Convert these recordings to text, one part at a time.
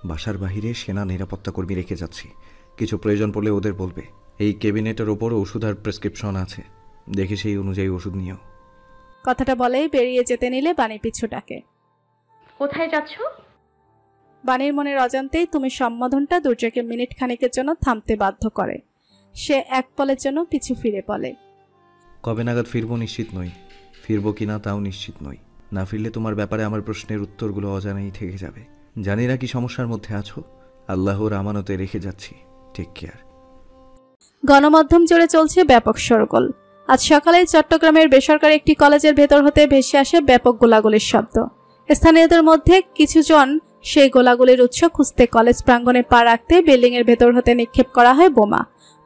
বাসার বাহিরে সেনা নিরাপত্তা কর্মী রেখে যাচ্ছি, কিছু প্রয়োজন পড়লে ওদের বলবে। এই ক্যাবিনেটের ওপর ওষুধ আর প্রেসক্রিপশন আছে, দেখে সেই অনুযায়ী ওষুধ নিও। কথাটা বলেই বেরিয়ে যেতে নিলে বাণী পিছু ডাকে। কোথায় যাচ্ছ? বাণীর মনের অজান্তেই তুমি সম্বোধনটা দুর্জয়কে মিনিট খানেকের জন্য থামতে বাধ্য করে। সে এক পলের জন্য পিছু ফিরে বলে, কবে নাগাদ ফিরবো নিশ্চিত নই, ফিরবো কিনা তাও নিশ্চিত নই। না ফিরলে তোমার ব্যাপারে আমার প্রশ্নের উত্তরগুলো অজানাই থেকে যাবে। জানি না কি সমস্যার মধ্যে আছো, আল্লাহর আমানতে রেখে যাচ্ছি। Take care. গণমাধ্যম জুড়ে চলছে ব্যাপক শোরগোল। আজ সকালে চট্টগ্রামের বেসরকারি একটি কলেজের ভেতর হতে ভেসে আসে ব্যাপক গোলাগুলির শব্দ। স্থানীয়দের মধ্যে কিছুজন সেই গোলাগুলির উৎস খুঁজতে কলেজ প্রাঙ্গণে পা রাখতে বিল্ডিং এর ভেতর হতে নিক্ষেপ করা হয় বোমা।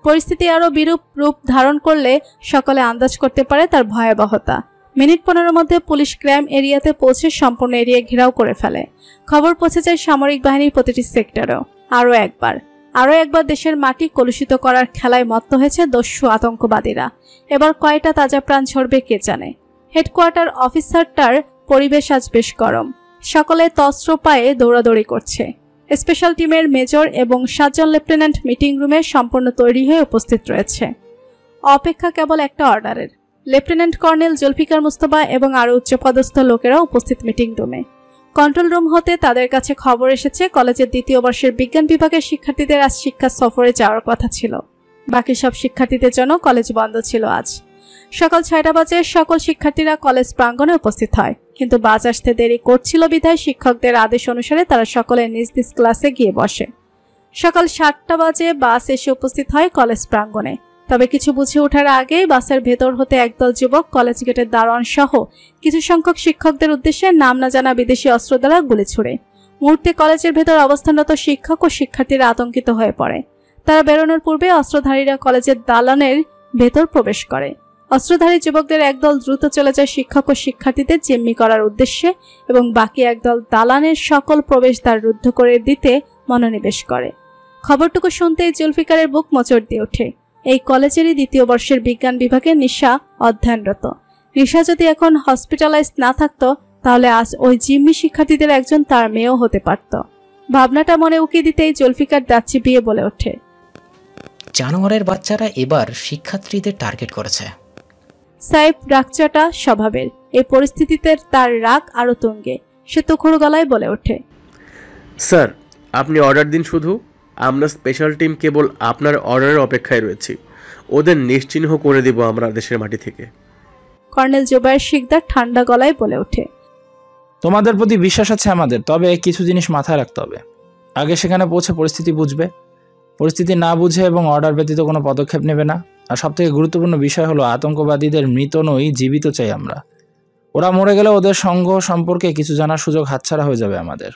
পরিস্থিতি আরও বিরূপ রূপ ধারণ করলে সকলে আন্দাজ করতে পারে তার ভয়াবহতা। মিনিট 15 মধ্যে পুলিশ ক্রাইম এরিয়াতে পৌঁছে সম্পূর্ণ এরিয়া ঘেরাও করে ফেলে। খবর পৌঁছে যায় সামরিক বাহিনীর প্রতিটি সেক্টরেও। আরও একবার দেশের মাটি কলুষিত করার খেলায় মত্ত হয়েছে দস্যু আতঙ্কবাদীরা। এবার কয়টা তাজা প্রাণ ঝরবে কে জানে। হেডকোয়ার্টার অফিসারটার পরিবেশ আজ বেশ গরম। সকলে তস্ত্র পায়ে দৌড়াদৌড়ি করছে। স্পেশাল টিমের মেজর এবং 7 জন লেফটেন্যান্ট মিটিং রুমে সম্পূর্ণ তৈরি হয়ে উপস্থিত রয়েছে। অপেক্ষা কেবল একটা অর্ডারের। লেফটেন্যান্ট কর্নেল জুলফিকার মুস্তফা এবং আরও উচ্চপদস্থ লোকেরা উপস্থিত মিটিং রুমে। কন্ট্রোল রুম হতে তাদের কাছে খবর এসেছে কলেজের 2য় বর্ষের বিজ্ঞান বিভাগের শিক্ষার্থীদের আজ শিক্ষা সফরে যাওয়ার কথা ছিল। বাকি সব শিক্ষার্থীদের জন্য কলেজ বন্ধ ছিল আজ। সকাল 6টা বাজে সকল শিক্ষার্থীরা কলেজ প্রাঙ্গণে উপস্থিত হয়, কিন্তু বাস আসতে দেরি করছিল বিধায় শিক্ষকদের আদেশ অনুসারে তারা সকলে নিজ নিজ ক্লাসে গিয়ে বসে। সকাল 7টা বাজে বাস এসে উপস্থিত হয় কলেজ প্রাঙ্গণে। তবে কিছু বুঝে ওঠার আগেই বাসের ভেতর হতে একদল যুবক কলেজ গেটের দারোয়ান সহ কিছু সংখ্যক শিক্ষকদের উদ্দেশ্যে নাম না জানা বিদেশি অস্ত্র দ্বারা গুলি ছুড়ে। মুহূর্তে কলেজের ভেতর অবস্থানরত শিক্ষক ও শিক্ষার্থীরা আতঙ্কিত হয়ে পড়ে। তারা বেরোনোর পূর্বে অস্ত্রধারীরা কলেজের দালানের ভেতর প্রবেশ করে। অস্ত্রধারী যুবকদের একদল দ্রুত চলে যায় শিক্ষক ও শিক্ষার্থীদের জিম্মি করার উদ্দেশ্যে এবং বাকি একদল দালানের সকল প্রবেশদ্বার রুদ্ধ করে দিতে মনোনিবেশ করে। খবরটুকু শুনতেই জুলফিকারের বুক মোচড় দিয়ে ওঠে। এই কলেজেরই 2য় বর্ষের বিজ্ঞান বিভাগের নিশা অধ্যয়নরত। নিশা যদি এখন হসপিটালাইজ না থাকতো তাহলে আজ ওই জিম্মি শিক্ষার্থীদের একজন তার মেয়েও হতে পারত। ভাবনাটা মনে উকি দিতেই জুলফিকার দাঁত চিবিয়ে বলে ওঠে, জানোয়ারের বাচ্চারা এবার শিক্ষার্থীদের টার্গেট করেছে। সাইফ রাগচাটা স্বভাবের। এই পরিস্থিতিতে তার রাগ আরো তুঙ্গে। সে তুখুর গলায় বলে ওঠে, স্যার আপনি অর্ডার দিন, শুধু আমরা স্পেশাল টিম কেবল আপনার অর্ডারের অপেক্ষায় রয়েছি। ওদের নিশ্চিহ্ন করে দিব আমরা দেশের মাটি থেকে। কর্নেল জুবায়ের শিকদার ঠান্ডা গলায় বলে ওঠে, তোমাদের প্রতি বিশ্বাস আছে আমাদের, তবে কিছু জিনিস মাথায় রাখতে হবে। আগে সেখানে পৌঁছে পরিস্থিতি বুঝবে, পরিস্থিতি না বুঝে এবং অর্ডার ব্যতীত কোনো পদক্ষেপ নেবে না। আর সবথেকে গুরুত্বপূর্ণ বিষয় হলো আতঙ্কবাদীদের মৃত নই, জীবিত চাই আমরা। ওরা মরে গেলে ওদের সঙ্গ সম্পর্কে কিছু জানার সুযোগ হাতছাড়া হয়ে যাবে আমাদের।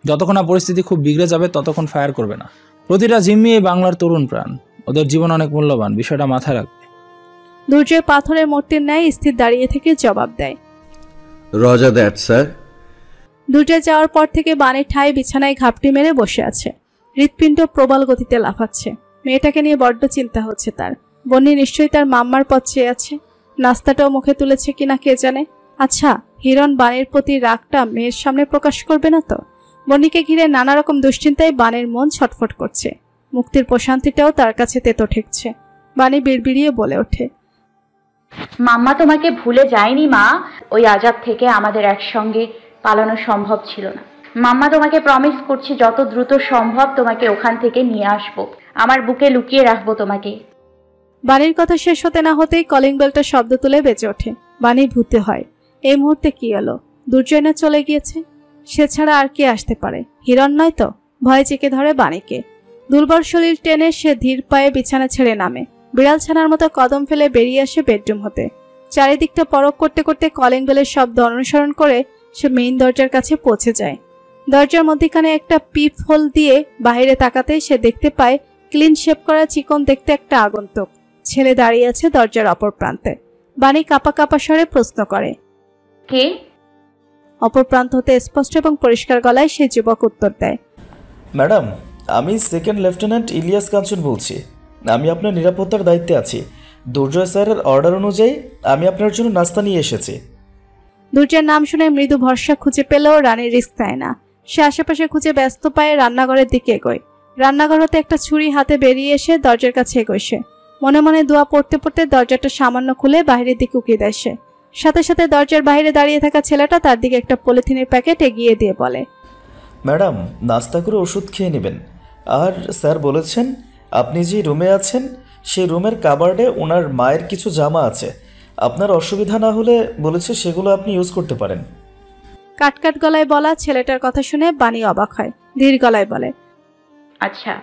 যতক্ষণ না পরিস্থিতি খুব বিগড়ে যাবে ততক্ষণ ফায়ার করবে না। প্রতিটা জিম্মি এই বাংলার তরুণ প্রাণ, ওদের জীবন অনেক মূল্যবান, বিষয়টা মাথায় রাখবে। দুর্জয় পাথরের মূর্তির ন্যায় স্থির দাঁড়িয়ে থেকে জবাব দেয়, রজার দ্যাট স্যার। দুর্জয় যাওয়ার পর থেকে বানের ঠায় বিছানায় ঘাপটি মেরে বসে আছে। হৃৎপিণ্ড প্রবল গতিতে লাফাচ্ছে। মেয়েটাকে নিয়ে বড্ড চিন্তা হচ্ছে তার। বন্নি নিশ্চয়ই তার মাম্মার পথ চেয়ে আছে। নাস্তাটাও মুখে তুলেছে কিনা কে জানে। আচ্ছা, হিরণ বানের প্রতি রাগটা মেয়ের সামনে প্রকাশ করবে না তো? বন্নিকে ঘিরে নানা রকম দুশ্চিন্তায় বানের মন ছটফট করছে। মুক্তির প্রশান্তিটাও তার কাছে তেতো ঠেকছে। বানি বিড়বিড়িয়ে বলে ওঠে, মাম্মা তোমাকে ভুলে যায়নি মা। ওই আজাব থেকে আমাদের একসঙ্গে পালানো সম্ভব ছিল না। মাম্মা তোমাকে প্রমিস করছি যত দ্রুত সম্ভব তোমাকে ওখান থেকে নিয়ে আসবো। আমার বুকে লুকিয়ে রাখবো তোমাকে। বানির কথা শেষ হতে না হতেই কলিং বেলটা শব্দ তুলে বেজে ওঠে। বানি ভূতে হয়। এই মুহূর্তে কি এলো? দুর্জয় না চলে গিয়েছে? সে ছাড়া আর কে আসতে পারে? হিরণ নয় তো? ভয়ে চেকে ধরে বানিকে। দুর্বল শরীর টেনে সে ধীর পায়ে বিছানা ছেড়ে নামে। বিড়াল ছানার মতো কদম ফেলে বেরিয়ে আসে বেডরুম হতে। চারিদিকটা পরখ করতে করতে কলিং বেলের শব্দ অনুসরণ করে সে মেইন দরজার কাছে পৌঁছে যায়। দরজার মধ্যখানে একটা পিপ হোল দিয়ে বাইরে তাকাতেই সে দেখতে পায় ক্লিন শেপ করা চিকন দেখতে একটা আগন্তুক ছেলে দাঁড়িয়ে আছে দরজার অপর প্রান্তে। বানি কাপা কাপা স্বরে প্রশ্ন করে, কে? অপর প্রান্ত হতে স্পষ্ট এবং পরিষ্কার গলায় সেই যুবক উত্তর দেয়, ম্যাডাম, আমি সেকেন্ড লেফটেন্যান্ট ইলিয়াস কাঞ্চন বলছি। আমি আপনার নিরাপত্তার দায়িত্বে আছি। দুর্জয় স্যারের অর্ডার অনুযায়ী আমি আপনার জন্য নাস্তা নিয়ে এসেছি। দুর্জয়ের নাম শুনে মৃদু ভরসা খুঁজে পেলেও রানী রিস্ক নেয় না। সে আশেপাশে খুঁজে ব্যস্ত পায়ে রান্নাঘরের দিকে এগোয়। রান্নাঘর হতে একটা ছুরি হাতে বেরিয়ে এসে দরজার কাছে এগোয় সে। মনে মনে দোয়া পড়তে পড়তে দরজাটা সামান্য খুলে বাইরের দিকে উকিয়ে দেয় সে। সাথে সাথে দরজার বাইরে দাঁড়িয়ে থাকা ছেলেটা তার দিকে একটা পলিথিনের প্যাকেট এগিয়ে দিয়ে বলে, ম্যাডাম, নাস্তা করে ওষুধ খেয়ে নেবেন। আর স্যার বলেছেন আপনি যে রুমে আছেন সেই রুমের কাবার্ডে ওনার মায়ের কিছু জামা আছে, আপনার অসুবিধা না হলে বলেছে সেগুলো আপনি ইউজ করতে পারেন। কাটকাট গলায় বলা ছেলেটার কথা শুনে বানি অবাক হয়। ধীর গলায় বলে, আচ্ছা।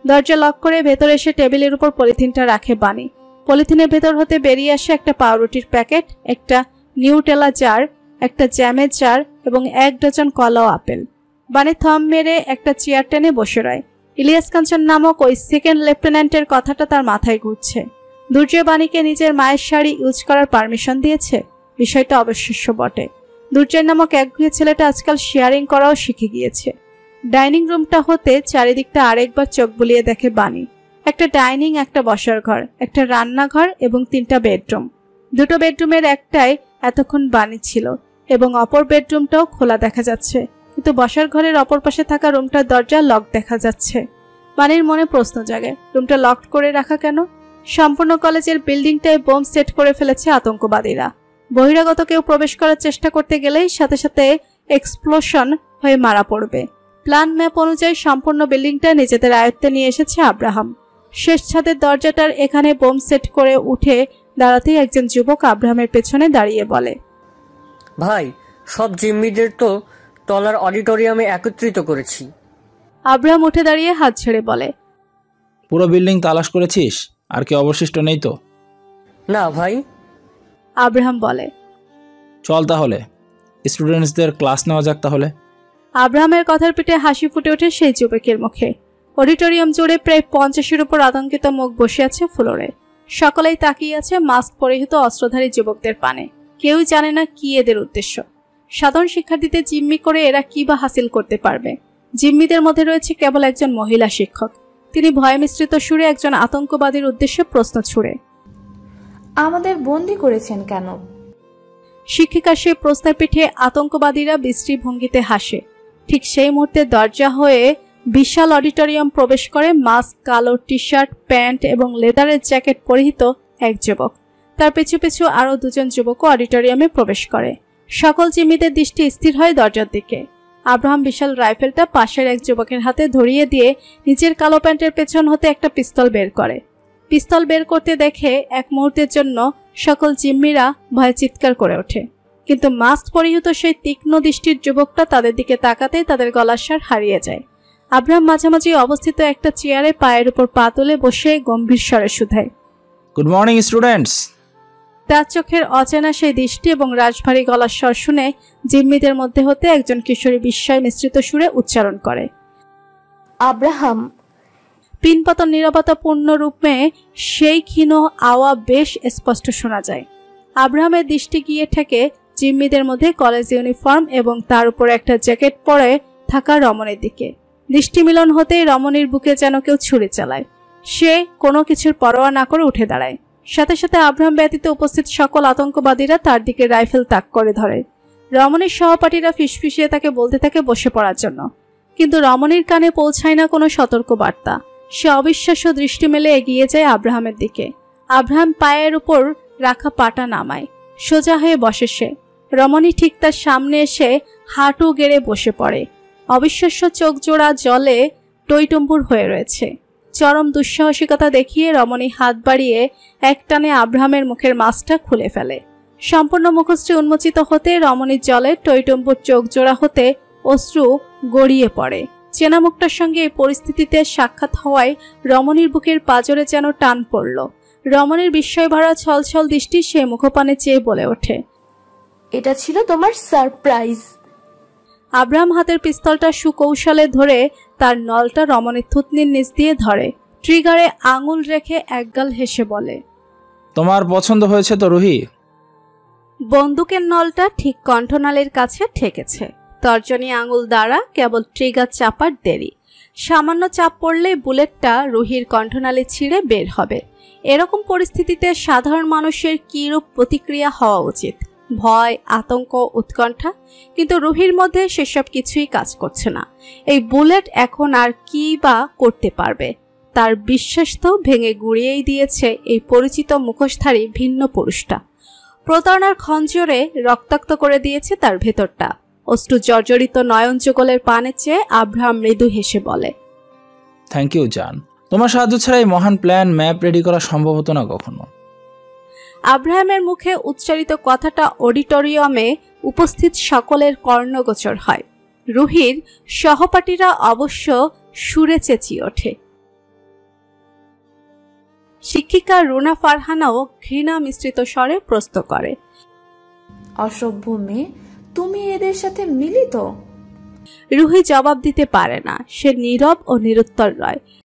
দরজা লক করে ভেতরে এসে টেবিলের উপর পলিথিনটা রাখে বানি। পলিথিনের ভেতর হতে বেরিয়ে আসে একটা পাউরুটির প্যাকেট, একটা নিউটেলা জার, একটা জ্যামের জার এবং 1 ডজন কলা ও আপেল। বানি থম মেরে একটা চেয়ার টেনে বসে রয়। ইলিয়াস কাঞ্চন নামক ওই সেকেন্ড লেফটেন্যান্টের কথাটা তার মাথায় ঘুরছে। দুর্জয় বাণীকে নিজের মায়ের শাড়ি ইউজ করার পারমিশন দিয়েছে, বিষয়টা অবিশ্বাস্য বটে। দুর্জয় নামক একগুঁয়ে ছেলেটা আজকাল শেয়ারিং করাও শিখে গিয়েছে। ডাইনিং রুমটা হতে চারিদিকটা আরেকবার চোখ বুলিয়ে দেখে বাণী। একটা ডাইনিং, একটা বসার ঘর, একটা রান্নাঘর এবং 3টা বেডরুম। 2টো বেডরুমের একটাই এতক্ষণ বাণী ছিল এবং অপর বেডরুমটাও খোলা দেখা যাচ্ছে, কিন্তু বসার ঘরের অপর পাশে থাকা রুমটার দরজা লক দেখা যাচ্ছে। বাণীর মনে প্রশ্ন জাগে, রুমটা লক করে রাখা কেন? সম্পূর্ণ কলেজের বিল্ডিংটায় বোম সেট করে ফেলেছে আতঙ্কবাদীরা। বহিরাগত কেউ প্রবেশ করার চেষ্টা করতে গেলেই সাথে সাথে এক্সপ্লোশন হয়ে মারা পড়বে। প্ল্যান ম্যাপ অনুযায়ী সম্পূর্ণ বিল্ডিংটা নিজেদের আয়ত্তে নিয়ে এসেছে আব্রাহাম। শেষ ছাদের দরজাটার এখানে বোম সেট করে উঠে দাঁড়াতেই একজন যুবক আব্রাহামের পেছনে দাঁড়িয়ে বলে, ভাই, সব জিম্মিদের তো তলার অডিটোরিয়ামে একত্রিত করেছি। আব্রাহাম উঠে দাঁড়িয়ে হাত ছেড়ে বলে, পুরো বিল্ডিং তালাশ করেছিস? আর কি অবশিষ্ট নেই তো? না ভাই। আব্রাহাম বলে, চল তাহলে স্টুডেন্টসদের ক্লাস নেওয়া যাক তাহলে। আব্রাহামের কথার পিঠে হাসি ফুটে ওঠে সেই যুবকের মুখে। অডিটোরিয়াম জুড়ে প্রায় 50-এর উপর আতঙ্কিত মুখ বসে আছে ফ্লোরে। সকলেই তাকিয়ে আছে মাস্ক পরিহিত অস্ত্রধারী যুবকদের পানে। কেউ জানে না কি এদের উদ্দেশ্য। সাধারণ শিক্ষার্থীদের জিম্মি করে এরা কি বা হাসিল করতে পারবে? জিম্মিদের মধ্যে রয়েছে কেবল একজন মহিলা শিক্ষক। তিনি ভয় মিশ্রিত সুরে একজন আতঙ্কবাদীর উদ্দেশ্যে প্রশ্ন ছুড়ে, আমাদের বন্দি করেছেন কেন? শিক্ষিকা সে প্রশ্নের পিঠে আতঙ্কবাদীরা বিশ্রী ভঙ্গিতে হাসে। ঠিক সেই মুহূর্তে দরজা হয়ে বিশাল অডিটোরিয়াম প্রবেশ করে মাস্ক, কালো টি শার্ট, প্যান্ট এবং লেদারের জ্যাকেট পরিহিত এক যুবক। তার পিছু পিছু আরো 2জন যুবকও অডিটোরিয়ামে প্রবেশ করে। সকল জিম্মিদের দৃষ্টি স্থির হয় দরজার দিকে। আব্রাহাম বিশাল রাইফেলটা পাশের এক যুবকের হাতে ধরিয়ে দিয়ে নিজের কালো প্যান্টের পেছন হতে একটা পিস্তল বের করে। পিস্তল বের করতে দেখে এক মুহূর্তের জন্য সকল জিম্মিরা ভয়ে চিৎকার করে ওঠে, কিন্তু মাস্ক পরিহিত সেই তীক্ষ্ণ দৃষ্টির যুবকটা তাদের দিকে তাকাতেই তাদের গলার স্বর হারিয়ে যায়। আব্রাহাম মাঝামাঝি অবস্থিত একটা চেয়ারে পায়ের উপর পা তুলে বসে গম্ভীর স্বরে শুধায়, গুড মর্নিং স্টুডেন্টস। তার চোখের অচেনা সেই দৃষ্টি এবং রাজভারী গলার স্বর শুনে জিম্মিদের মধ্যে হতে একজন কিশোরী বিস্ময় মিশ্রিত সুরে উচ্চারণ করে, আব্রাহাম। পিনপতন নীরবতাপূর্ণ রূপে সেই ক্ষীণ আওয়া বেশ স্পষ্ট শোনা যায়। আব্রাহামের দৃষ্টি গিয়ে ঠেকে জিম্মিদের মধ্যে কলেজ ইউনিফর্ম এবং তার উপর একটা জ্যাকেট পরে থাকা রমণীর দিকে। দৃষ্টি মিলন হতেই রমণীর বুকে যেন কেউ ছুরি চালায়। সে কোনো কিছুর পরোয়া না করে উঠে দাঁড়ায়। সাথে সাথে আব্রাহাম ব্যতীত উপস্থিত সকল আতঙ্কবাদীরা তার দিকে রাইফেল তাক করে ধরে। রমণীর সহপাঠীরা ফিসফিসিয়ে তাকে বলতে থাকে বসে পড়ার জন্য, কিন্তু রমণীর কানে পৌঁছায় না কোনো সতর্ক বার্তা। সে অবিশ্বাস্য দৃষ্টি মেলে এগিয়ে যায় আব্রাহামের দিকে। আব্রাহাম পায়ের উপর রাখা পাটা নামায়, সোজা হয়ে বসে সে। রমণী ঠিক তার সামনে এসে হাঁটু গেড়ে বসে পড়ে। অবিশ্বাস্য চোখ জোড়া জলে টইটুম্বুর হয়ে রয়েছে। চরম দুঃসাহসিকতা দেখিয়ে রমণী হাত বাড়িয়ে একটানে আব্রাহামের মুখের মাস্কটা খুলে ফেলে। সম্পূর্ণ মুখশ্রী উন্মোচিত হতে রমণীর জলে টইটুম্বুর চোখ জোড়া হতে অশ্রু গড়িয়ে পড়ে। চেনা মুখটার সঙ্গে এই পরিস্থিতিতে সাক্ষাৎ হওয়ায় রমণীর বুকের পাঁজরে যেন টান পড়ল। রমণীর বিস্ময় ভরা ছলছল দৃষ্টি সে মুখপানে চেয়ে বলে ওঠে, এটা ছিল তোমার সারপ্রাইজ। আব্রাহাম হাতের পিস্তলটা সুকৌশলে ধরে তার নলটা রমণীর থুতনির নিচ দিয়ে ধরে। ট্রিগারে আঙুল রেখে একগাল হেসে বলে, তোমার পছন্দ হয়েছে তো রুহি? বন্দুকের নলটা ঠিক কণ্ঠনালীর কাছে ঠেকেছে। তর্জনী আঙুল দ্বারা কেবল ট্রিগার চাপার দেরি। সামান্য চাপ পড়লে বুলেটটা রুহির কণ্ঠনালী ছিঁড়ে বের হবে। এরকম পরিস্থিতিতে সাধারণ মানুষের কিরূপ প্রতিক্রিয়া হওয়া উচিত ভয়, আতঙ্ক, উৎকণ্ঠা, কিন্তু রুহির মধ্যে সেসব কিছুই কাজ করছে না। এই বুলেট এখন আর কি বা করতে পারবে? তার বিশ্বাস তো ভেঙে গুড়িয়েই দিয়েছে এই পরিচিত মুখোশধারী ভিন্ন পুরুষটা। প্রতারণার খঞ্জরে রক্তাক্ত করে দিয়েছে তার ভেতরটা। অশ্রু জর্জরিত নয়ন যুগলের পানে চেয়ে আব্রাহাম মৃদু হেসে বলে, থ্যাংক ইউ জান, তোমার সাহায্য ছাড়া এই মহান প্ল্যান ম্যাপ রেডি করা সম্ভব হতো না কখনো। আব্রাহামের মুখে উচ্চারিত কথাটা অডিটোরিয়ামে উপস্থিত সকলের কর্ণগোচর হয়। রুহির সহপাঠীরা অবশ্য সুরে চেঁচিয়ে ওঠে। শিক্ষিকা রুনা ফারহানাও ঘৃণা মিশ্রিত স্বরে প্রশ্ন করে, অসভ্য মেয়ে, তুমি এদের সাথে মিলিত? রুহি জবাব দিতে পারে না। সে নীরব ও নিরুত্তর রয়।